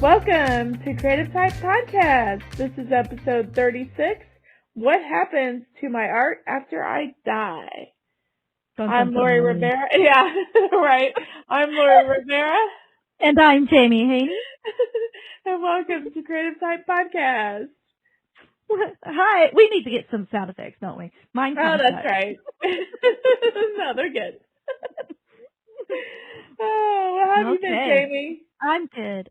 Welcome to Creative Type Podcast. This is episode 36. What happens to my art after I die? Dun, I'm dun, Lori dun. Rivera. Yeah, right. I'm Lori Rivera. And I'm Jamie Haney. And welcome to Creative Type Podcast. Hi. We need to get some sound effects, don't we? Mine Oh, sounds that's good. right. No, they're good. Oh, well, how have you been, Okay. Jamie? I'm good.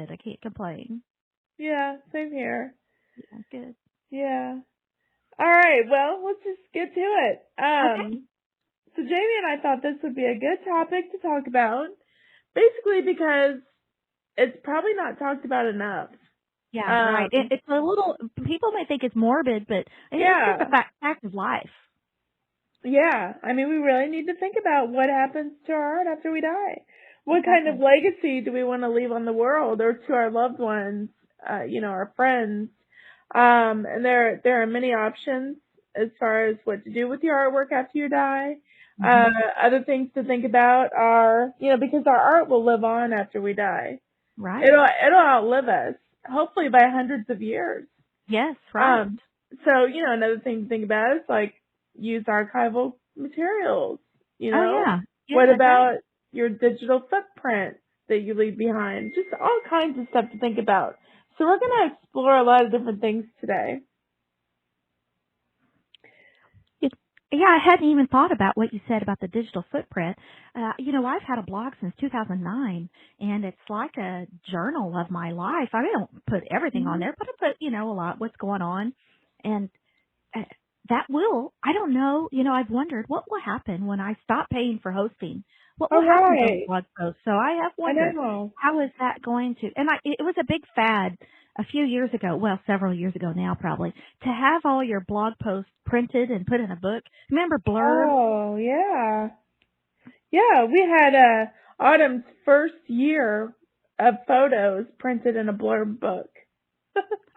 I can't complain. Yeah, same here. Yeah, good. Yeah. All right, well, let's just get to it. Okay. So Jamie and I thought this would be a good topic to talk about, basically because it's probably not talked about enough. Yeah, right. It's a little, people may think it's morbid, but it's just a fact of life. Yeah. I mean, we really need to think about what happens to our art after we die. What kind of Exactly. legacy do we want to leave on the world or to our loved ones, our friends? And there are many options as far as what to do with your artwork after you die. Other things to think about are, because our art will live on after we die. Right. It'll outlive us, hopefully by hundreds of years. Yes, right. So, another thing to think about is like use archival materials, Oh, yeah. Yes, What that's about right. your digital footprint that you leave behind? Just all kinds of stuff to think about. So we're going to explore a lot of different things today. Yeah, I hadn't even thought about what you said about the digital footprint. I've had a blog since 2009, and it's like a journal of my life. I don't put everything on there, but I put, a lot, what's going on. And I don't know, I've wondered what will happen when I stop paying for hosting. What will happen to a blog post? So I have I wondered, know. how is that going to, and it was a big fad a few years ago, well, several years ago now probably, to have all your blog posts printed and put in a book. Remember Blurb? Oh, yeah. Yeah, we had Autumn's first year of photos printed in a blurb book.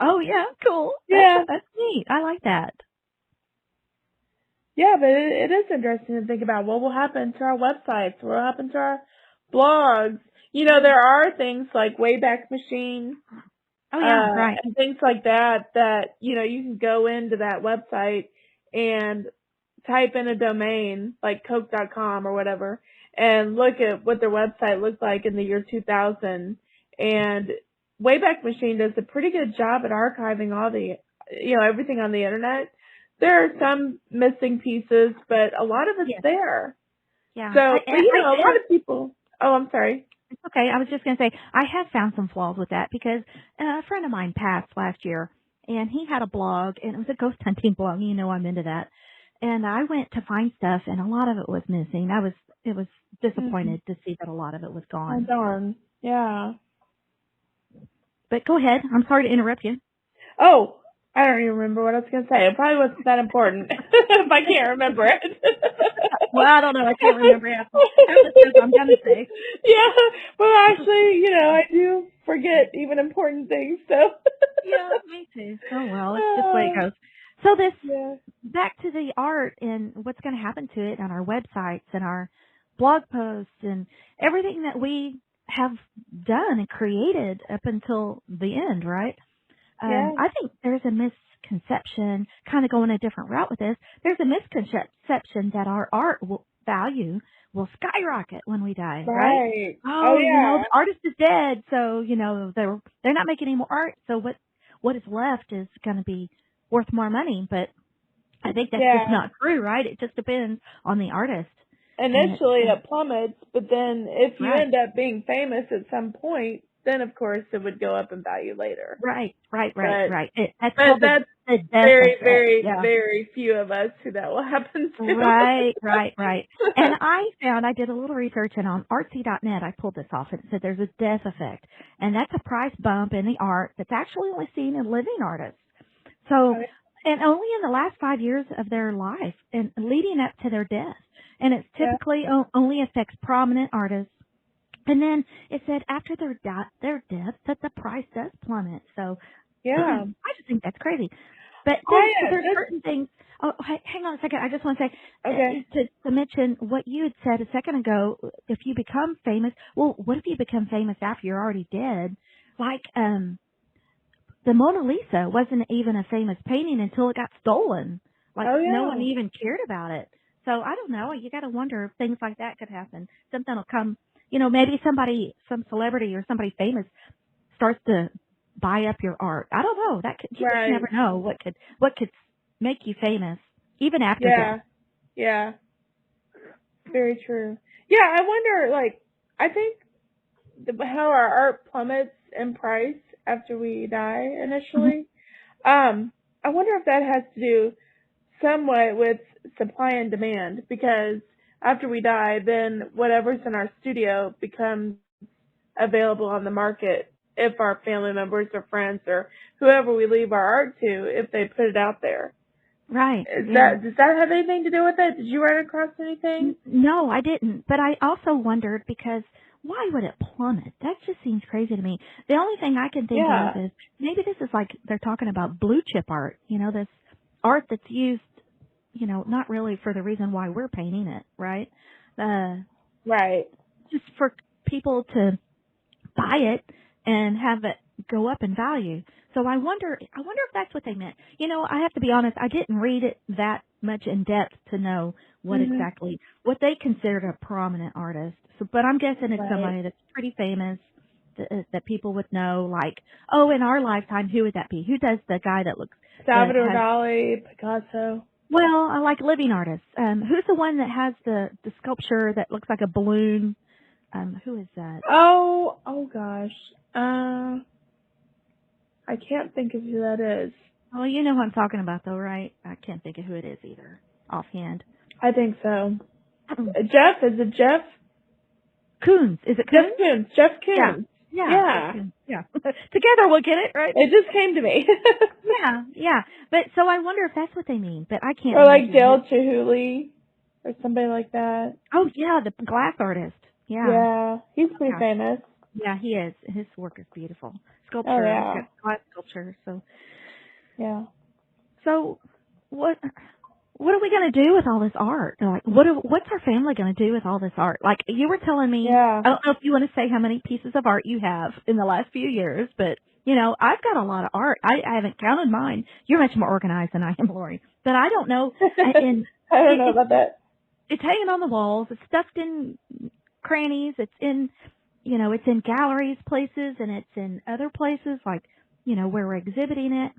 Oh yeah, cool. Yeah. That's neat. I like that. Yeah, but it is interesting to think about what will happen to our websites, what will happen to our blogs. There are things like Wayback Machine, Oh yeah, right. and things like that, you can go into that website and type in a domain like Coke.com or whatever and look at what their website looked like in the year 2000. And Wayback Machine does a pretty good job at archiving all the, everything on the internet. There are some missing pieces, but a lot of it's there. Yeah. So, but, a lot of people, oh, I'm sorry. It's okay. I was just going to say, I have found some flaws with that because a friend of mine passed last year, and he had a blog, and it was a ghost hunting blog. I'm into that. And I went to find stuff, and a lot of it was missing. It was disappointed to see that a lot of it was Oh, gone. darn. Yeah. But go ahead. I'm sorry to interrupt you. Oh, I don't even remember what I was going to say. It probably wasn't that important if I can't remember it. Well, I don't know. I can't remember half the stuff I'm going to say. Yeah. Well, actually, I do forget even important things, so. Yeah, me too. Oh, well, it's just the way it goes. So back to the art and what's going to happen to it on our websites and our blog posts and everything that we have done and created up until the end, right? Yeah. I think there's a misconception, kind of going a different route with this. There's a misconception that our art value will skyrocket when we die, right? Oh, Oh, yeah. the artist is dead, so they're not making any more art. So what is left is going to be worth more money. But I think that's just not true, right? It just depends on the artist. Initially it plummets, but then if you Right. end up being famous at some point, then of course it would go up in value later. Right. That's But called that's the death very, effect. very, Yeah. very few of us who that will happen to. Right. And I did a little research, and on artsy.net I pulled this off, and it said there's a death effect, and that's a price bump in the art that's actually only seen in living artists. So, and only in the last 5 years of their life and leading up to their death. And it typically only affects prominent artists. And then it said after their death that the price does plummet. So, I just think that's crazy. But there's certain things. Oh, hang on a second. I just want to say, to mention what you had said a second ago, if you become famous, well, what if you become famous after you're already dead? like, the Mona Lisa wasn't even a famous painting until it got stolen. Like, Oh no one yeah. even cared about it. So I don't know. You got to wonder if things like that could happen. Something will come, maybe some celebrity or somebody famous starts to buy up your art. I don't know. You just Right. never know what could make you famous, even after death. Yeah. Yeah. Very true. Yeah, I wonder, like, I think how our art plummets in price after we die Mhm. initially. I wonder if that has to do somewhat with supply and demand, because after we die, then whatever's in our studio becomes available on the market if our family members or friends or whoever we leave our art to, if they put it out there. Right. Yeah. Does that have anything to do with it? Did you run across anything? No, I didn't. But I also wondered because why would it plummet? That just seems crazy to me. The only thing I can think of Yeah. is maybe this is like they're talking about blue chip art, this art that's used, not really for the reason why we're painting it, right? Right. Just for people to buy it and have it go up in value. So I wonder if that's what they meant. I have to be honest, I didn't read it that much in depth to know Mhm. what they considered a prominent artist. So, but I'm guessing it's Right. somebody that's pretty famous that people would know. Like, oh, in our lifetime, who would that be? Who does the guy that Salvador has? Dali, Picasso. Well, I like living artists. Who's the one that has the sculpture that looks like a balloon? Who is that? Oh gosh. I can't think of who that is. Oh, you know who I'm talking about, though, right? I can't think of who it is either, offhand. I think so. Jeff, is it Jeff? Koons. Is it Jeff Koons? Koons. Jeff Yeah. Koons. Yeah, Jeff Yeah. Koons. Yeah. Together we'll get it, right? It just came to me. Yeah, yeah. But so I wonder if that's what they mean, but I can't Or like imagine who. Dale Chihuly or somebody like that. Oh, yeah, the glass artist. Yeah. Yeah. He's pretty Yeah. famous. Yeah, he is. His work is beautiful. Oh Sculpture. He's yeah. got glass sculpture. Yeah. So what are we going to do with all this art? Like, what's our family going to do with all this art? Like, you were telling me, Yeah. I don't know if you want to say how many pieces of art you have in the last few years, but, I've got a lot of art. I haven't counted mine. You're much more organized than I am, Lori. But I don't know. And I don't know it, about that. it's hanging on the walls. It's stuffed in crannies. It's in galleries places, and it's in other places, like, where we're exhibiting it.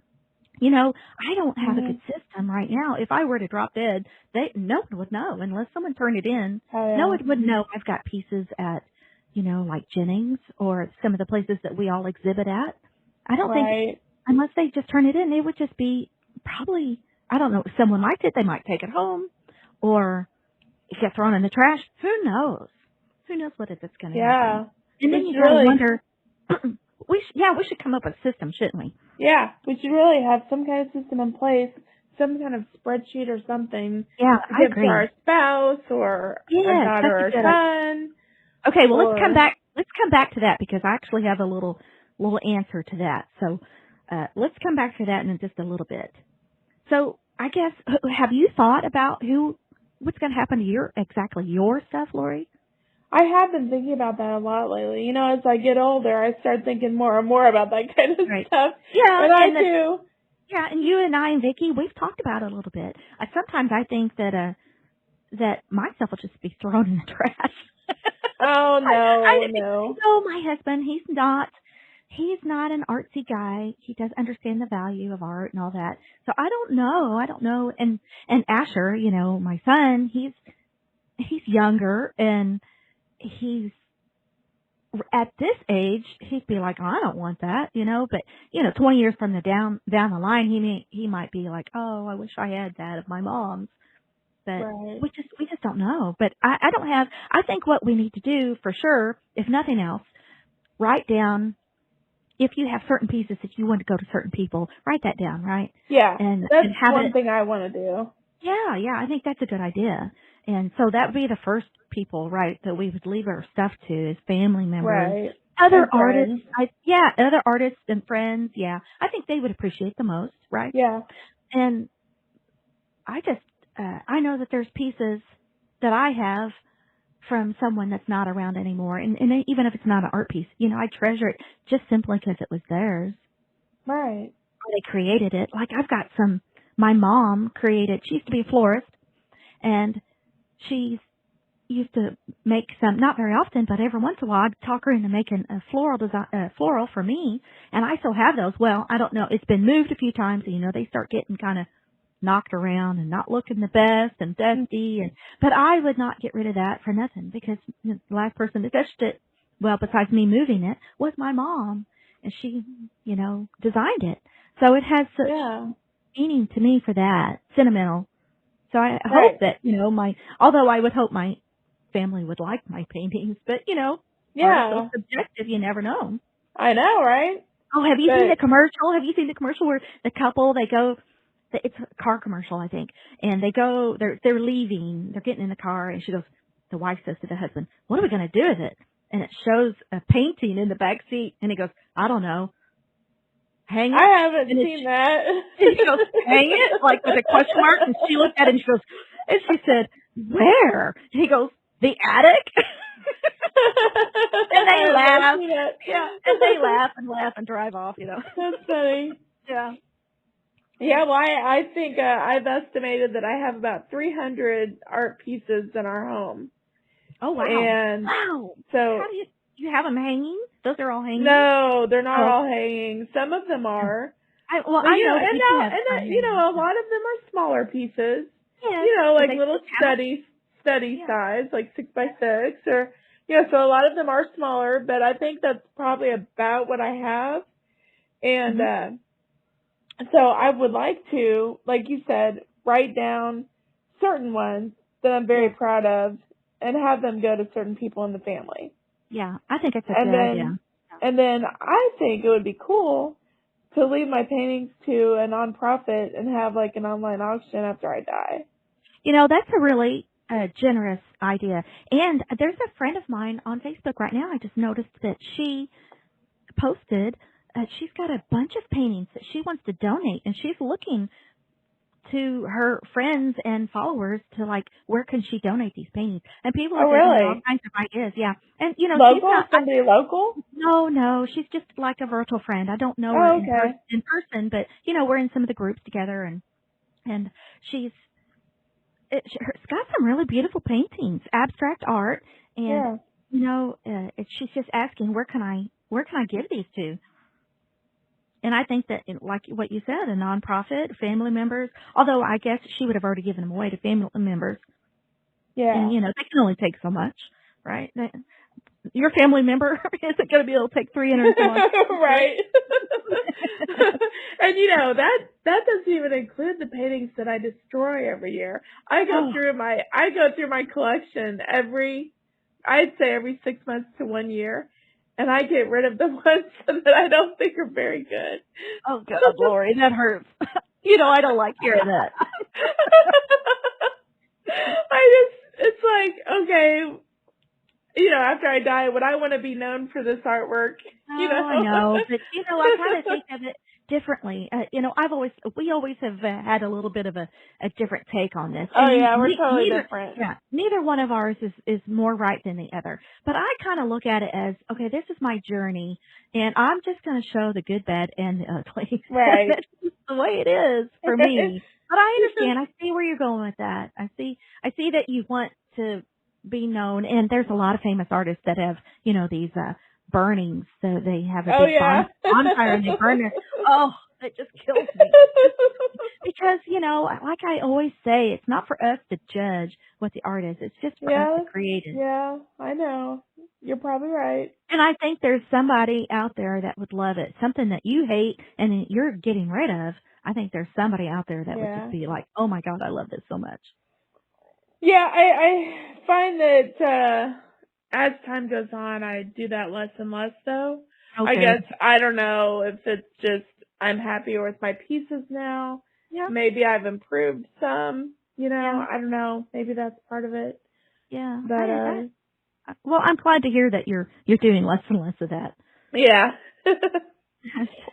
I don't have a Mhm. good system right now. If I were to drop dead, no one would know unless someone turned it in. Oh No yeah. one would know I've got pieces at, like Jennings or some of the places that we all exhibit at. I don't think Right. unless they just turn it in, it would just be probably, I don't know, if someone liked it, they might take it home or it get thrown in the trash. Who knows? Who knows what it's going to happen? Yeah. And then We you should got to really wonder, we should come up with a system, shouldn't we? we should really have some kind of system in place, some kind of spreadsheet or something Yeah, to I give to agree. our spouse or our Yes, daughter that's a or good idea. son Okay, well let's come or back. Let's come back to that because I actually have a little answer to that. So let's come back to that in just a little bit. So I guess have you thought about what's going to happen to your stuff, Lori? I have been thinking about that a lot lately. You know, as I get older, I start thinking more and more about that kind of Right. stuff. Yeah, And I and do. and you and I and Vicki, we've talked about it a little bit. Sometimes I think that my stuff will just be thrown in the trash. Oh I, no, no. my husband, he's not an artsy guy. He does understand the value of art and all that. So I don't know. And Asher, my son, he's younger and he's at this age, he'd be like, oh, I don't want that, but 20 years from down the line, he might be like, oh, I wish I had that of my mom's. But Right. we just don't know. But I think what we need to do for sure, if nothing else, write down if you have certain pieces that you want to go to certain people, write that down, right? Yeah. And That's have one it. thing I want to do. Yeah, I think that's a good idea. And so that would be the first people, right, that we would leave our stuff to is family members, Right. other And artists. friends. Other artists and friends. Yeah, I think they would appreciate the most, right? Yeah. And I know that there's pieces that I have from someone that's not around anymore. And even if it's not an art piece, I treasure it just simply because it was theirs. Right. They created it. Like I've got my mom created, she used to be a florist, and she used to make some, not very often, but every once in a while I'd talk her into making a floral for me, and I still have those. Well, I don't know. It's been moved a few times, and they start getting kind of knocked around and not looking the best and dusty, but I would not get rid of that for nothing, because the last person that touched it, well, besides me moving it, was my mom, and she, designed it. So it has such meaning to me for that, sentimental. So I hope that, although I would hope my family would like my paintings, but, art is so subjective, you never know. I know, right? Oh, have you seen the commercial? Have you seen the commercial where the couple, it's a car commercial, I think, and they're leaving, they're getting in the car, and the wife says to the husband, "What are we going to do with it?" And it shows a painting in the back seat, and he goes, "I don't know. Hang it." I haven't seen that. And he goes, "Hang it?" Like with a question mark, and she looked at it and she said, "Where?" And he goes, "The attic." And they laugh. Yeah, and they laugh and drive off, That's funny. Yeah. Yeah, well, I think I've estimated that I have about 300 art pieces in our home. Oh, wow. And so how do you have them hanging? Those are all hanging? No, they're not all hanging. Some of them are. I know that a lot of them are smaller pieces. Yeah. Like little study size, like 6 by 6, or so a lot of them are smaller, but I think that's probably about what I have. And so I would like to, like you said, write down certain ones that I'm very proud of and have them go to certain people in the family. Yeah, I think it's a good idea. And then I think it would be cool to leave my paintings to a nonprofit and have like an online auction after I die. That's a really generous idea. And there's a friend of mine on Facebook right now. I just noticed that she posted, she's got a bunch of paintings that she wants to donate, and she's looking to her friends and followers to where can she donate these paintings? And people are giving all kinds of ideas. Yeah. And local? Somebody local? No, she's just like a virtual friend. I don't know her in person, but we're in some of the groups together, and she's got some really beautiful paintings, abstract art, and she's just asking where can I give these to? And I think that, like what you said, a nonprofit, family members, although I guess she would have already given them away to family members. Yeah. And, they can only take so much, right? Your family member isn't going to be able to take 300 so much. Right. And, that doesn't even include the paintings that I destroy every year. I go through my collection I'd say every 6 months to 1 year. And I get rid of the ones that I don't think are very good. Oh, God, Lori, that hurts. I don't like hearing that. It's like, okay, after I die, would I want to be known for this artwork? I know, but, I kind of think of it differently. We always have had a little bit of a different take on this. Oh, yeah, we're totally different. Yeah, neither one of ours is more right than the other. But I kind of look at it as, okay, this is my journey, and I'm just going to show the good, bad, and the ugly. Right. That's just the way it is for me. But I understand. I see where you're going with that. I see that you want to be known, and there's a lot of famous artists that have, these burnings, so they have a big bonfire and they burn their, it just kills me. Because, like I always say, it's not for us to judge what the art is. It's just for us to create it. Yeah, I know. You're probably right. And I think there's somebody out there that would love it. Something that you hate and you're getting rid of. I think there's somebody out there that would just be like, oh my God, I love this so much. Yeah, I find that as time goes on, I do that less and less, though. Okay. I guess, I don't know if it's just I'm happier with my pieces now. Yeah. Maybe I've improved some, I don't know. Maybe that's part of it. Yeah. But, well, I'm glad to hear that you're doing less and less of that. Yeah.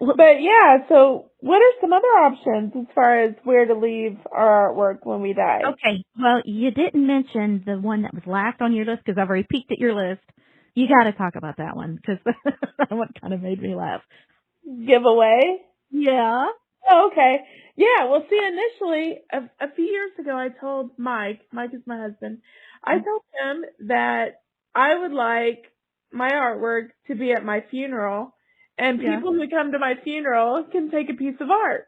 Well, But yeah, so what are some other options as far as where to leave our artwork when we die? okay. Well, you didn't mention the one that was last on your list because I've already peeked at your list. You got to talk about that one because that one kind of made me laugh. Giveaway? Yeah. Oh, okay. Yeah, well, see, initially, a few years ago, I told Mike is my husband, I told him that I would like my artwork to be at my funeral, and Yeah. people who come to my funeral can take a piece of art.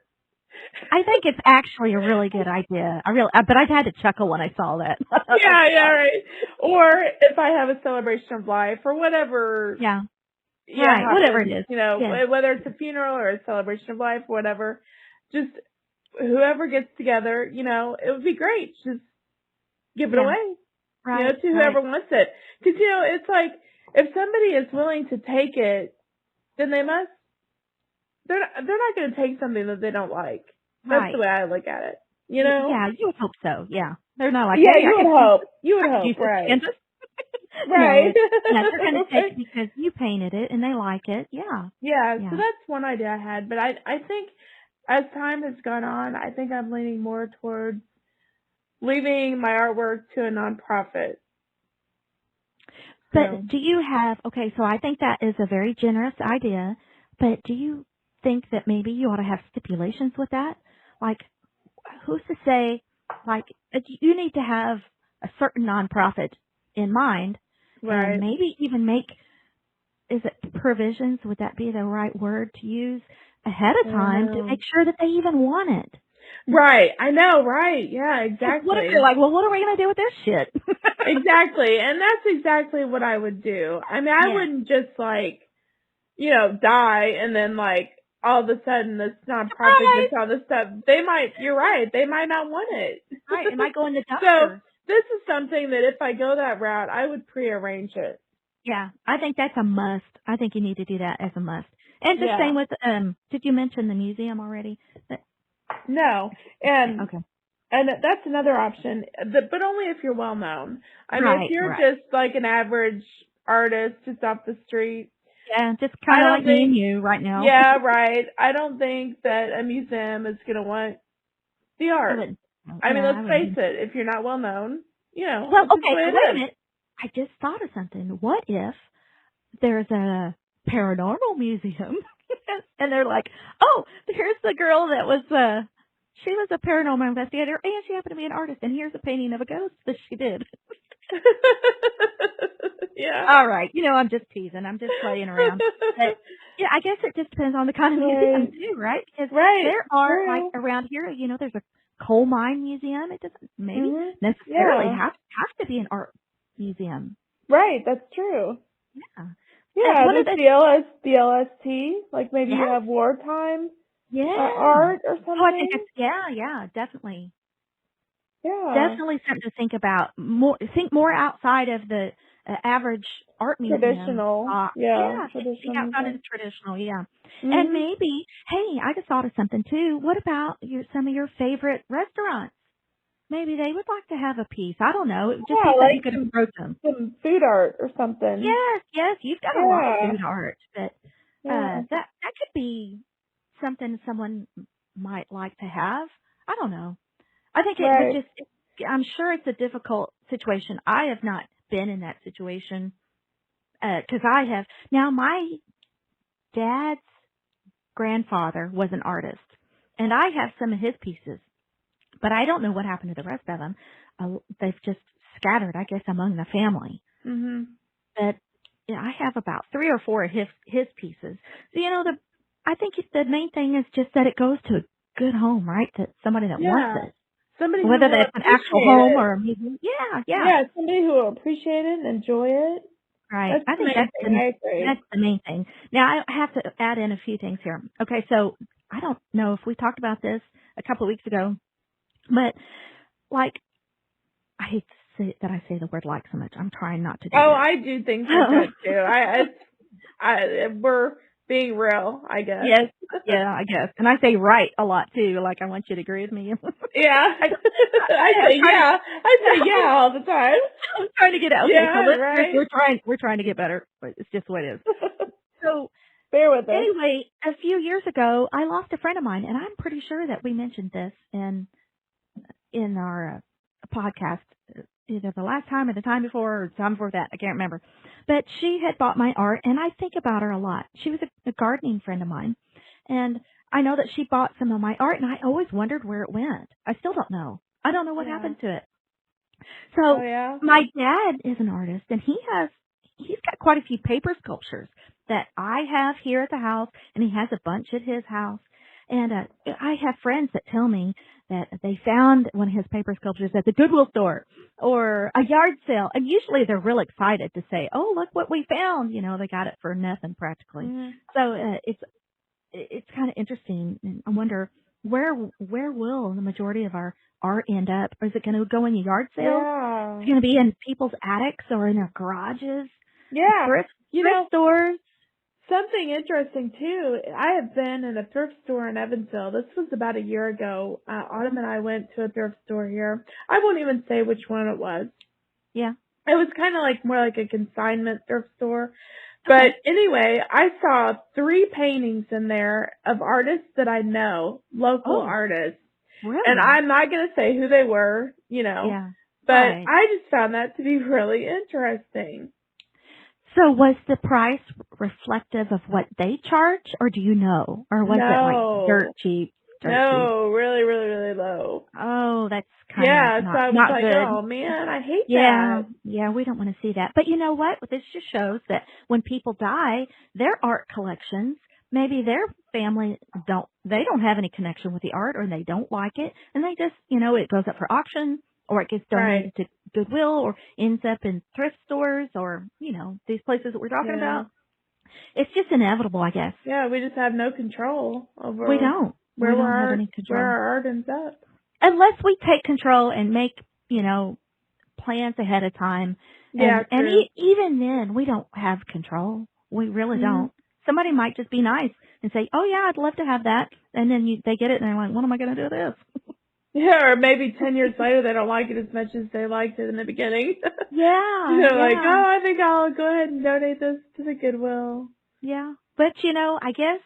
I think it's actually a really good idea. But I had to chuckle when I saw that. Yeah, yeah, right. Or if I have a celebration of life or whatever, Yeah. yeah, Right. Whatever it happens, is. Yeah. whether it's a funeral or a celebration of life, whatever, just whoever gets together, it would be great. Just give it Yeah. away, Right. to Right. whoever wants it. Because, it's like, if somebody is willing to take it, then they're not going to take something that they don't like. That's the Right. way I look at it, you know? Yeah. You would hope so. Yeah. They're not like, Yeah, hey, you would hope. You would I could use hope, this right. canvas. Right. No. Yeah. They're going to take it because you painted it and they like it. Yeah. Yeah, so Yeah. that's one idea I had, but I think as time has gone on, I think I'm leaning more towards leaving my artwork to a nonprofit. So, But do you have, okay, so I think that is a very generous idea, but do you think that maybe you ought to have stipulations with that? Like, who's to say, like, you need to have a certain nonprofit in mind and right. maybe even make, is it provisions? Would that be the right word to use ahead I of don't time to know. make sure that they even want it? Right, I know, right. Yeah, Because what if they're exactly. like, well, what are we going to do with this shit? Exactly. And that's exactly what I would do. I mean, I Yeah. wouldn't just like, die and then like all of a sudden this nonprofit Surprise! gets all this stuff. You're right, they might not want it. Right. It might go in the So dumpster. this is something that if I go that route, I would prearrange it. Yeah, I think that's a must. I think you need to do that as a must. And the Yeah. same with did you mention the museum already? No. And Okay. that's another option, but only if you're well known. I mean, if Right, you're right. just like an average artist just off the street, Yeah, just I kind of don't like me think. and you right now. Yeah, right. I don't think that a museum is gonna want the I art. wouldn't. I mean, Yeah, I let's face wouldn't. it. If you're not well known, Well, that's just the okay, way so it wait a is. minute. I just thought of something. What if there's a paranormal museum and they're like, "Oh, here's the girl that was she was a paranormal investigator and she happened to be an artist and here's a painting of a ghost that she did." Yeah. All right. I'm just teasing. I'm just playing around. But yeah, I guess it just depends on the kind of museum Right. too, right? Because Right. there are like True. around here, there's a coal mine museum. It doesn't maybe Mhm. necessarily Yeah. have to be an art museum. Right. That's true. Yeah. Yeah. One of There's the the LST. Like maybe you yes, have wartime yeah. art or Oh, I think something. it's yeah, definitely. Yeah. Definitely something to think about. Think more outside of the average art museum. Traditional. Yeah. Yeah, think Traditional outside of museum. the traditional. Yeah, and Mhm. maybe, hey, I just thought of something too. What about some of your favorite restaurants? Maybe they would like to have a piece. I don't know. It would just Yeah, be something you like could approach them. some food art or something. Yes, yes, you've got a lot of Yeah. food art, but Yeah. that could be something someone might like to have. I don't know. I think it would Right. just, I'm sure it's a difficult situation. I have not been in that situation, cause I have, now my dad's grandfather was an artist and I have some of his pieces, but I don't know what happened to the rest of them. They've just scattered, I guess, among the family. Mhm. But yeah, I have about 3 or 4 of his pieces. So, I think the main thing is just that it goes to a good home, right? To somebody that wants Yeah. it. Somebody who Whether will that's an actual appreciate home it. or a museum. Yeah, yeah. Yeah, somebody who will appreciate it and enjoy it. Right. That's I the think main thing. I agree. that's the main thing. Now I have to add in a few things here. Okay, so I don't know if we talked about this a couple of weeks ago, but like I hate to say that I say the word like so much. I'm trying not to do Oh, that. I do things like that too. We're being real, I guess. Yes. Yeah, I guess. And I say right a lot too. Like I want you to agree with me. Yeah. I, I I'm say trying to yeah. I say yeah all the time. I'm trying to get it. Okay, so Yeah, listeners, right. we're trying to get better. But it's just what it is. So Bear with us. Anyway, a few years ago, I lost a friend of mine, and I'm pretty sure that we mentioned this in our podcast, either the last time or the time before or the time before that. I can't remember. But she had bought my art, and I think about her a lot. She was a gardening friend of mine, and I know that she bought some of my art, and I always wondered where it went. I still don't know. I don't know what happened to it. So my dad is an artist, and he's got quite a few paper sculptures that I have here at the house, and he has a bunch at his house. And I have friends that tell me that they found one of his paper sculptures at the Goodwill store or a yard sale. And usually they're real excited to say, oh, look what we found. You know, they got it for nothing practically. Mm-hmm. So it's kind of interesting. And I wonder where will the majority of our art end up? Or is it going to go in a yard sale? Yeah. It's going to be in people's attics or in their garages? Yeah. Thrift stores? Something interesting, too. I have been in a thrift store in Evansville. This was about a year ago. Autumn and I went to a thrift store here. I won't even say which one it was. Yeah. It was kind of like more like a consignment thrift store. But anyway, I saw 3 paintings in there of artists that I know, local artists. Really? And I'm not going to say who they were, you know. Yeah. But right. I just found that to be really interesting. So was the price reflective of what they charge, or do you know? Or was it like dirt cheap? Really, really, really low. Oh, that's kind of so I was not like, good. oh man, I hate that. Yeah, we don't want to see that. But you know what? This just shows that when people die, their art collections, maybe their family don't have any connection with the art, or they don't like it, and they just, it goes up for auction, or it gets donated to Goodwill, or ends up in thrift stores, or, these places that we're talking about. It's just inevitable, I guess. Yeah, we just have no control over we don't have any control. Where our art ends up. Unless we take control and make, plans ahead of time. Yeah, and even then, we don't have control. We really don't. Somebody might just be nice and say, oh, yeah, I'd love to have that. And then they get it, and they're like, what am I going to do with this? Yeah, or maybe 10 years later they don't like it as much as they liked it in the beginning. Yeah. Like, oh, I think I'll go ahead and donate this to the Goodwill. Yeah. But, I guess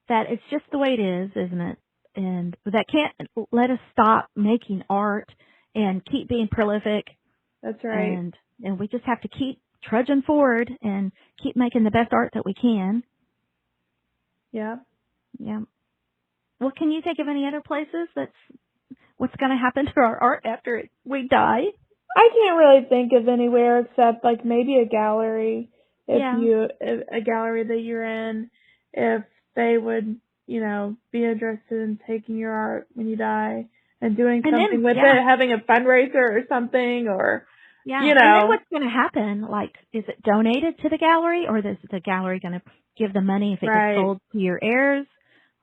that it's just the way it is, isn't it? And that can't let us stop making art and keep being prolific. That's right. And we just have to keep trudging forward and keep making the best art that we can. Yeah. Yeah. Well, can you think of any other places what's going to happen to our art after we die? I can't really think of anywhere except like maybe a gallery. A gallery that you're in, if they would, be interested in taking your art when you die and doing something with it, having a fundraiser or something, or And then what's going to happen? Like, is it donated to the gallery, or is the gallery going to give the money if it gets sold to your heirs?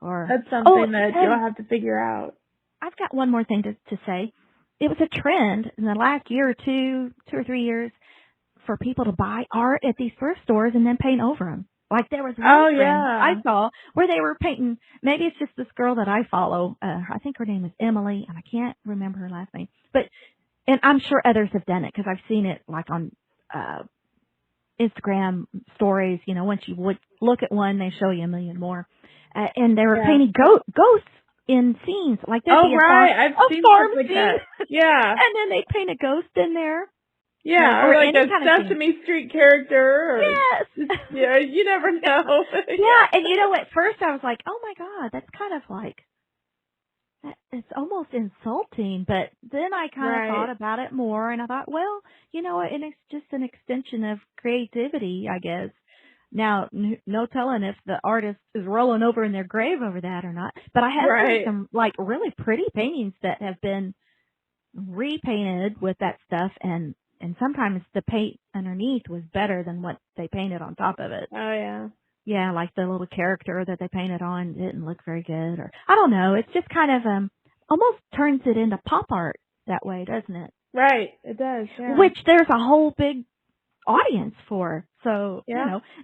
Or that's something that you'll have to figure out. I've got one more thing to say. It was a trend in the last year or 2 or 3 years for people to buy art at these thrift stores and then paint over them. Like there was one trend I saw where they were painting. Maybe it's just this girl that I follow. I think her name is Emily, and I can't remember her last name. And I'm sure others have done it because I've seen it like on Instagram stories. Once you would look at one, they show you a million more. And they were painting ghosts in scenes. Like there'd be I've seen farm like scene. that. Yeah. And then they paint a ghost in there. Yeah, or like a Sesame Street character. Or yes. You never know. And at first I was like, oh my God, that's kind of like, it's almost insulting. But then I kind of thought about it more, and I thought, well, and it's just an extension of creativity, I guess. Now, no telling if the artist is rolling over in their grave over that or not. But I have seen some like really pretty paintings that have been repainted with that stuff, and sometimes the paint underneath was better than what they painted on top of it. Oh, yeah. Yeah, like the little character that they painted on didn't look very good. Or I don't know. It's just kind of almost turns it into pop art that way, doesn't it? Right. It does, yeah. Which there's a whole big audience for. So,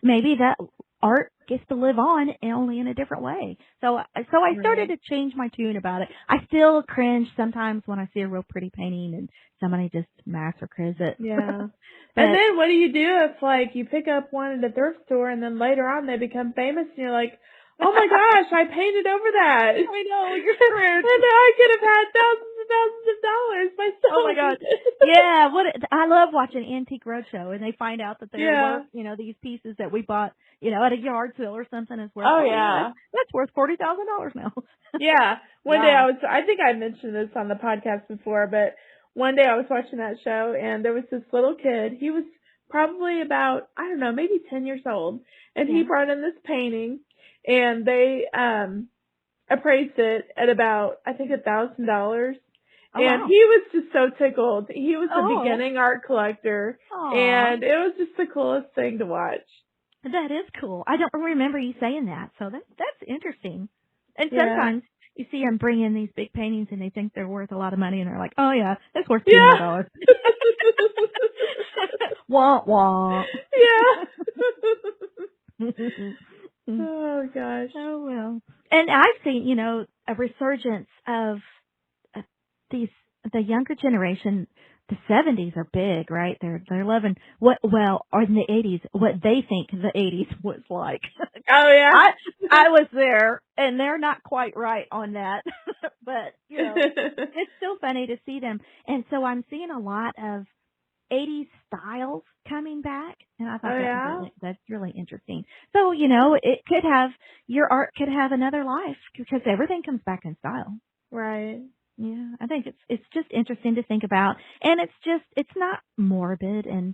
maybe that art gets to live on and only in a different way. So I started to change my tune about it. I still cringe sometimes when I see a real pretty painting and somebody just massacres it. Yeah. But And then what do you do if, like, you pick up one at a thrift store and then later on they become famous and you're like, oh my gosh, I painted over that. I know, you're screwed. And now I could have had thousands and thousands of dollars myself. Oh my God. Yeah, I love watching Antique Roadshow, and they find out that they're Yeah. worth, these pieces that we bought, at a yard sale or something is worth. Oh, yeah. That's worth $40,000 now. Yeah. One day Yeah. I think I mentioned this on the podcast before, but one day I was watching that show and there was this little kid. He was probably about, I don't know, maybe 10 years old. And he Yeah. brought in this painting and they, appraised it at about, I think, $1,000. Oh, And wow. he was just so tickled. He was a Oh. beginning art collector. Aw. And it was just the coolest thing to watch. That is cool. I don't remember you saying that, so that's interesting. And Yeah. sometimes you see them bring in these big paintings and they think they're worth a lot of money and they're like, oh yeah, that's worth $200. Wah wah. Yeah. Oh gosh. Oh well. And I've seen, a resurgence of the younger generation. The 70s are big, right? They're loving or in the 80s, what they think the 80s was like. Oh yeah. I was there, and they're not quite right on that, but it's still funny to see them. And so I'm seeing a lot of 80s styles coming back, and I thought that's really interesting. So it could have your art could have another life because everything comes back in style. Right. Yeah, I think it's just interesting to think about, and it's not morbid, and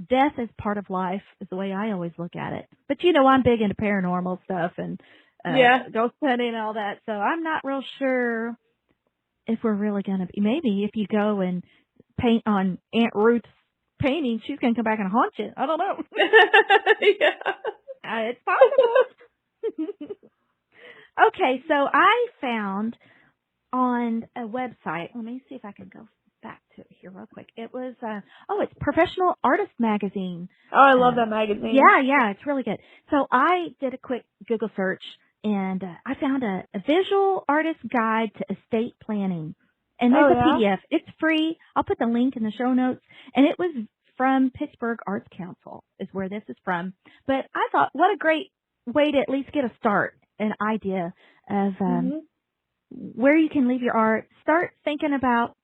death is part of life is the way I always look at it. But I'm big into paranormal stuff and ghost hunting and all that, so I'm not real sure if we're really gonna be. Maybe if you go and paint on Aunt Ruth's painting, she's gonna come back and haunt you. I don't know. Yeah. It's possible. Okay, so I found on a website. Let me see if I can go back to it here real quick. It was, it's Professional Artist Magazine. Oh, I love that magazine. Yeah, it's really good. So I did a quick Google search and I found a visual artist guide to estate planning. And there's a PDF. It's free. I'll put the link in the show notes. And it was from Pittsburgh Arts Council is where this is from. But I thought, what a great way to at least get a start, an idea of, where you can leave your art. Start thinking about,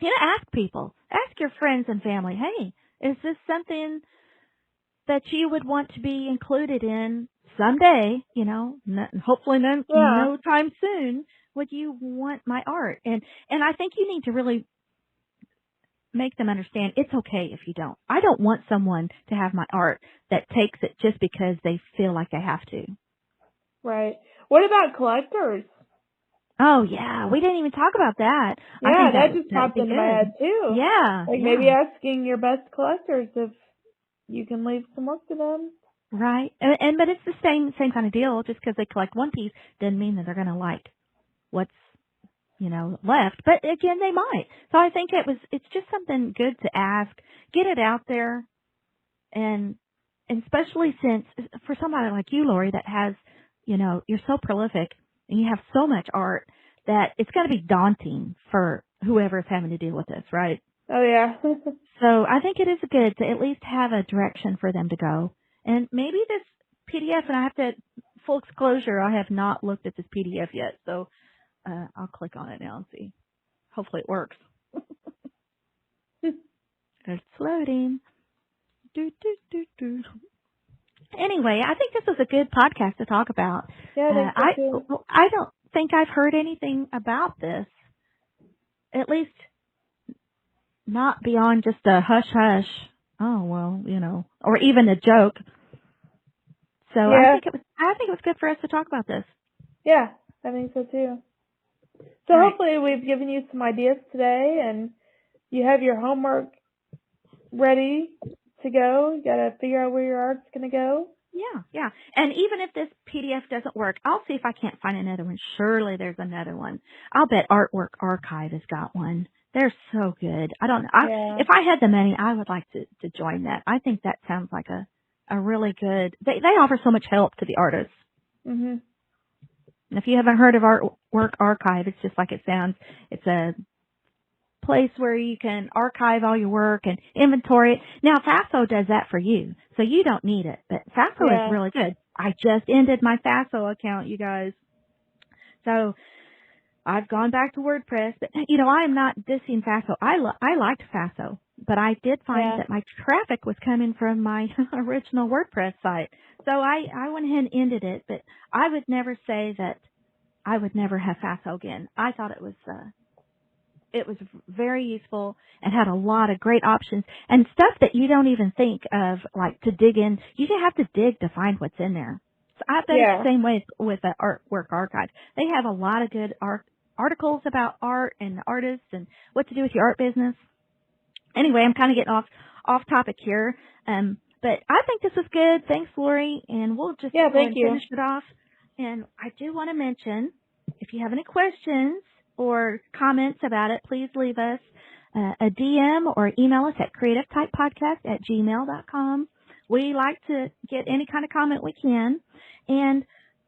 ask people, ask your friends and family, hey, is this something that you would want to be included in someday, hopefully no time soon, would you want my art? And I think you need to really make them understand it's okay if you don't. I don't want someone to have my art that takes it just because they feel like they have to. Right. What about collectors? Oh, yeah. We didn't even talk about that. Yeah, I think that just popped into my head, too. Yeah. Maybe asking your best collectors if you can leave some work to them. Right. But it's the same kind of deal. Just because they collect one piece doesn't mean that they're going to like what's, left. But, again, they might. So I think it's just something good to ask. Get it out there. And especially since, for somebody like you, Lori, that has, you're so prolific. And you have so much art that it's going to be daunting for whoever's having to deal with this, right? Oh, yeah. So I think it is good to at least have a direction for them to go. And maybe this PDF, and I have to, full disclosure, I have not looked at this PDF yet. So I'll click on it now and see. Hopefully it works. It's loading. Anyway, I think this was a good podcast to talk about. Yeah, I don't think I've heard anything about this, at least not beyond just a hush hush. Oh well, or even a joke. So I think it was good for us to talk about this. Yeah, I think so too. So hopefully we've given you some ideas today, and you have your homework ready to go. You got to figure out where your art's going to go. Yeah. And even if this PDF doesn't work, I'll see if I can't find another one. Surely there's another one. I'll bet Artwork Archive has got one. They're so good. I don't know. If I had the money, I would like to join that. I think that sounds like a a really good. They offer so much help to the artists. Mhm. And if you haven't heard of Artwork Archive, it's just like it sounds. It's a place where you can archive all your work and inventory it. Now, FASO does that for you, so you don't need it. But FASO is Yeah. really good. I just ended my FASO account, you guys. So I've gone back to WordPress, but I am not dissing FASO. I liked FASO, but I did find Yeah. that my traffic was coming from my original WordPress site. So I went ahead and ended it, but I would never say that I would never have FASO again. I thought it was very useful and had a lot of great options and stuff that you don't even think of, like to dig in. You don't have to dig to find what's in there. So I bet it's Yeah. the same way with the Artwork Archive. They have a lot of good articles about art and artists and what to do with your art business. Anyway, I'm kind of getting off topic here. But I think this was good. Thanks, Lori. And we'll just Yeah, go ahead thank and you. finish it off. And I do want to mention, if you have any questions or comments about it, please leave us a DM or email us at creativetypepodcast@gmail.com. We like to get any kind of comment we can. And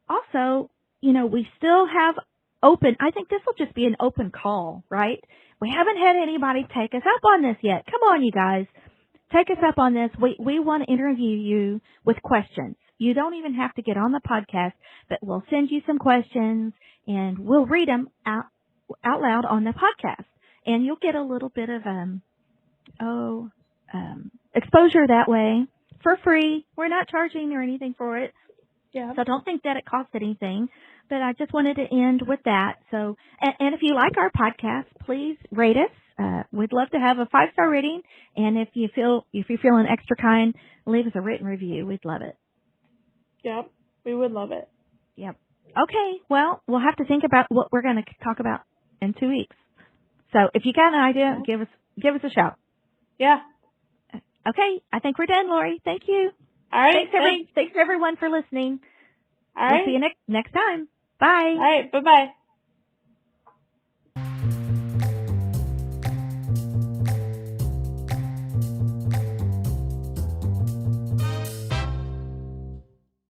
also, we still have open, I think this will just be an open call, right? We haven't had anybody take us up on this yet. Come on, you guys. Take us up on this. We want to interview you with questions. You don't even have to get on the podcast, but we'll send you some questions and we'll read them out loud on the podcast. And you'll get a little bit of exposure that way for free. We're not charging or anything for it. Yeah. So don't think that it costs anything. But I just wanted to end with that. So, and if you like our podcast, please rate us. We'd love to have a 5-star rating. And if you're feeling extra kind, leave us a written review. We'd love it. Yep. We would love it. Yep. Okay. Well, we'll have to think about what we're going to talk about in 2 weeks. So if you got an idea, give us a shout. Yeah. Okay. I think we're done, Lori. Thank you. All right. Thanks everyone for listening. All We'll right. see you next time. Bye. All right. Bye-bye.